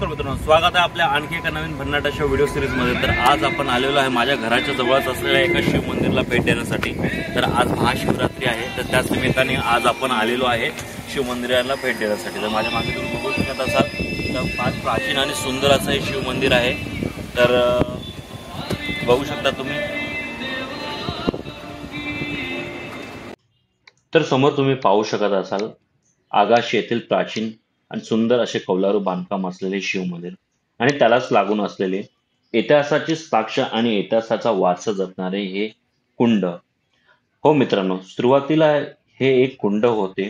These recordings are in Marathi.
नमस्कार मित्रांनो, स्वागत आहे आपल्या आणखी एका नवीन भन्नाटाच्या व्हिडिओ सिरीजमध्ये। तर आज आपण आलेलो आहे माझ्या घराच्या जवळच असलेल्या एका शिव मंदिराला भेट देण्यासाठी। तर आज महाशिवरात्री आहे, तर त्याच निमित्ताने आज आपण आलेलो आहे शिव मंदिराला भेट देण्यासाठी। तर माझ्या मागे तुम्ही बघू शकत असाल तर फार प्राचीन आणि सुंदर असं हे शिव मंदिर आहे। तर बघू शकता तुम्ही। तर समोर तुम्ही पाहू शकत असाल आगाश येथील प्राचीन आणि सुंदर असे कौलारू बांधकाम असलेले शिव मंदिर आणि त्यालाच लागून असलेले इतिहासाची साक्ष आणि इतिहासाचा वारसा जपणारे हे कुंड। हो मित्रांनो, सुरुवातीला हे एक कुंड होते।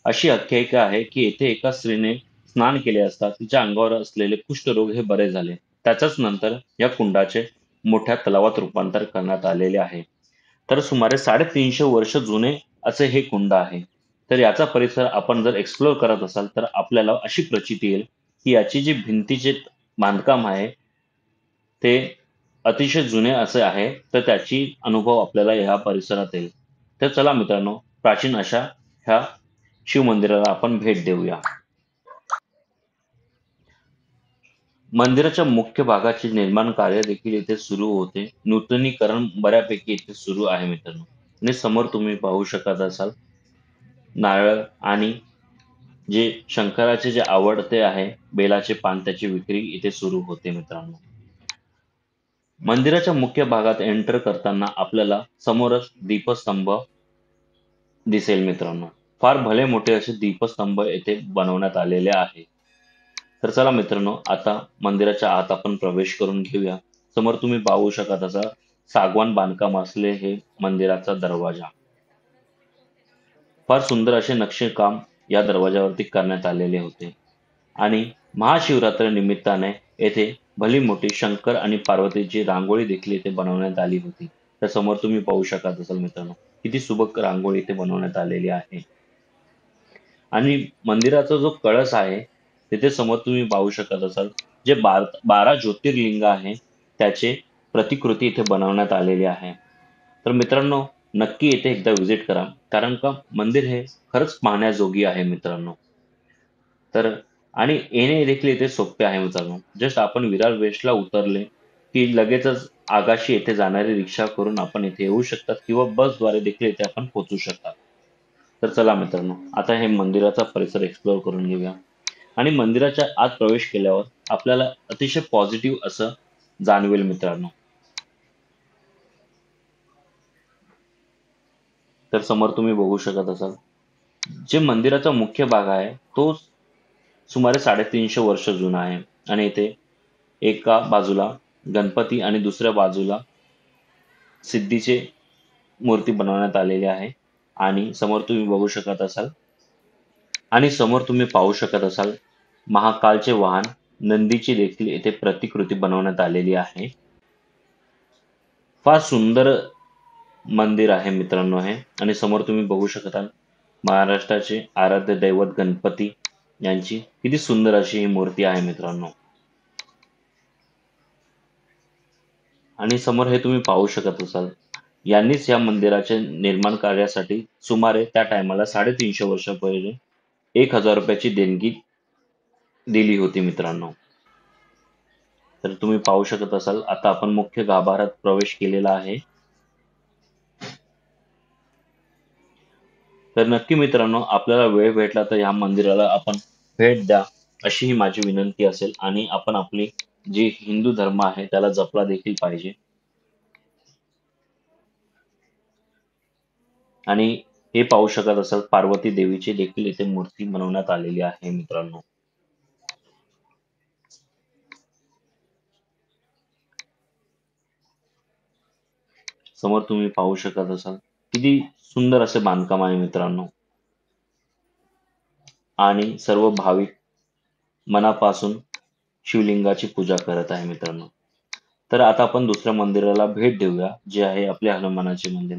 अशी आख्यायिका आहे की येथे एका स्त्रीने स्नान केले असता तिच्या अंगावर असलेले कुष्ठरोग हे बरे झाले। त्याच्याच नंतर या कुंडाचे मोठ्या तलावात रूपांतर करण्यात आलेले आहे। तर सुमारे 350 वर्ष जुने असे हे कुंड आहे। तर याचा परिसर आपण जर एक्सप्लोर करत असाल तर आपल्याला अशी प्रचिती येईल की याची जी भिंतीचे बांधकाम आहे ते अतिशय जुने असे आहे। तर त्याची अनुभव आपल्याला या परिसरात येईल। तर चला मित्रांनो, प्राचीन अशा ह्या शिव मंदिराला आपण भेट देऊया। मंदिराच्या मुख्य भागाचे निर्माण कार्य देखील इथे सुरू होते। नूतनीकरण बऱ्यापैकी इथे सुरू आहे मित्रांनो। आणि समोर तुम्ही पाहू शकत असाल नारळ आणि जे शंकराचे जे आवडते आहे बेलाचे पान त्याची विक्री इथे सुरू होते मित्रांनो। मंदिराच्या मुख्य भागात एंटर करताना आपल्याला समोरच दीपस्तंभ दिसेल मित्रांनो। फार भले मोठे असे दीपस्तंभ येथे बनवण्यात आलेले आहे। तर चला मित्रांनो, आता मंदिराच्या आत आपण प्रवेश करून घेऊया। समोर तुम्ही पाहू शकत असाल सागवान बांधकाम असले हे मंदिराचा दरवाजा। फार सुंदर असे नक्षीकाम या दरवाजावरती करण्यात आलेले होते। आणि महाशिवरात्री निमित्ताने येथे भली मोठी शंकर आणि पार्वतीची रांगोळी देखील इथे बनवण्यात आली होती। तर समोर तुम्ही पाहू शकत असाल मित्रांनो किती सुबक रांगोळी इथे बनवण्यात आलेली आहे। आणि मंदिराचा जो कळस आहे तिथे समोर तुम्ही पाहू शकत असाल जे 12 ज्योतिर्लिंग आहे त्याचे प्रतिकृती इथे बनवण्यात आलेली आहे। तर मित्रांनो, नक्की इथे एकदा व्हिजिट करा, कारण का मंदिर हे खरंच पाहण्याजोगी आहे मित्रांनो। तर आणि येणे देखील इथे सोपे आहे मित्रांनो। जस्ट आपण विरार वेस्टला उतरले की लगेचच आगाशी येथे जाणारी रिक्षा करून आपण इथे येऊ शकतात किंवा बसद्वारे देखील इथे आपण पोहोचू शकतात। तर चला मित्रांनो, आता हे मंदिराचा परिसर एक्सप्लोर करून घेऊया। आणि मंदिराच्या आत प्रवेश केल्यावर आपल्याला अतिशय पॉझिटिव्ह असं जाणवेल मित्रांनो। तर समोर तुम्ही बघू शकत असाल जे मंदिराचा मुख्य भाग आहे तो सुमारे 350 वर्ष जुना आहे। आणि इथे एका बाजूला गणपती आणि दुसऱ्या बाजूला सिद्धीचे मूर्ती बनवण्यात आलेली आहे। आणि समोर तुम्ही बघू शकत असाल आणि समोर तुम्ही पाहू शकत असाल महाकालचे वाहन नंदीची देखील येथे प्रतिकृती बनवण्यात आलेली आहे। फार सुंदर मंदिर आहे मित्रांनो हे। आणि समोर तुम्ही बघू शकता महाराष्ट्राचे आराध्य दैवत गणपती यांची किती सुंदर अशी ही मूर्ती आहे मित्रांनो। आणि समोर हे तुम्ही पाहू शकत असाल यांनीच या मंदिराच्या निर्माण कार्यासाठी सुमारे त्या टायमाला 350 वर्ष पहिले 1000 रुपयाची देणगी दिली होती मित्रांनो। तर तुम्ही पाहू शकत असाल आता आपण मुख्य गाभाऱ्यात प्रवेश केलेला आहे। तर नक्की मित्रांनो, आपल्याला वेळ भेटला तर या मंदिराला आपण भेट द्या अशी ही माझी विनंती असेल। आणि आपण आपली जी हिंदू धर्म आहे त्याला जपला देखील पाहिजे। आणि हे पाहू शकत असाल पार्वती देवीची देखील इथे मूर्ती बनवण्यात आलेली आहे मित्रांनो। समोर तुम्ही पाहू शकत असाल किती सुंदर असे बांधकाम आहे मित्रांनो। आणि सर्व भाविक मनापासून शिवलिंगाची पूजा करत आहे मित्रांनो। तर आता आपण दुसऱ्या मंदिराला भेट देऊया जे आहे आपले हनुमानाचे मंदिर।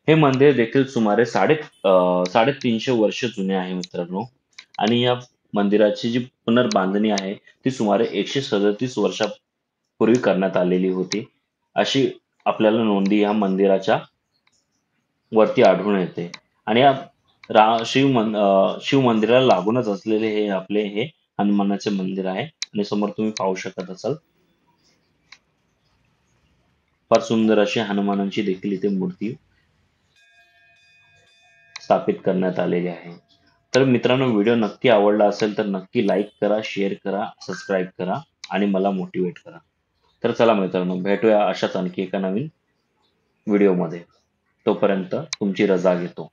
हे मंदिर देखील सुमारे 350 वर्ष जुने आहे मित्रांनो। आणि या मंदिराची जी पुनर्बांधणी आहे ती सुमारे 137 वर्षापूर्वी करण्यात आलेली होती अशी आपल्याला नोंदी या मंदिराच्या वरती आढळून येते। आणि या शिव मंदिराला लागूनच असलेले हे आपले हे हनुमानाचे मंदिर आहे। आणि समोर तुम्ही पाहू शकत असाल फार सुंदर अशी हनुमानांची देखील इथे मूर्ती स्थापित करण्यात आलेली आहे. तर मित्रांनो, व्हिडिओ नक्की आवडला असेल तर नक्की लाईक करा, शेअर करा, सबस्क्राईब करा आणि मला मोटिवेट करा. तर चला मित्रांनो, भेटूया अशाच आणखी एका नवीन व्हिडिओमध्ये. तोपर्यंत तुमची रजा घेतो.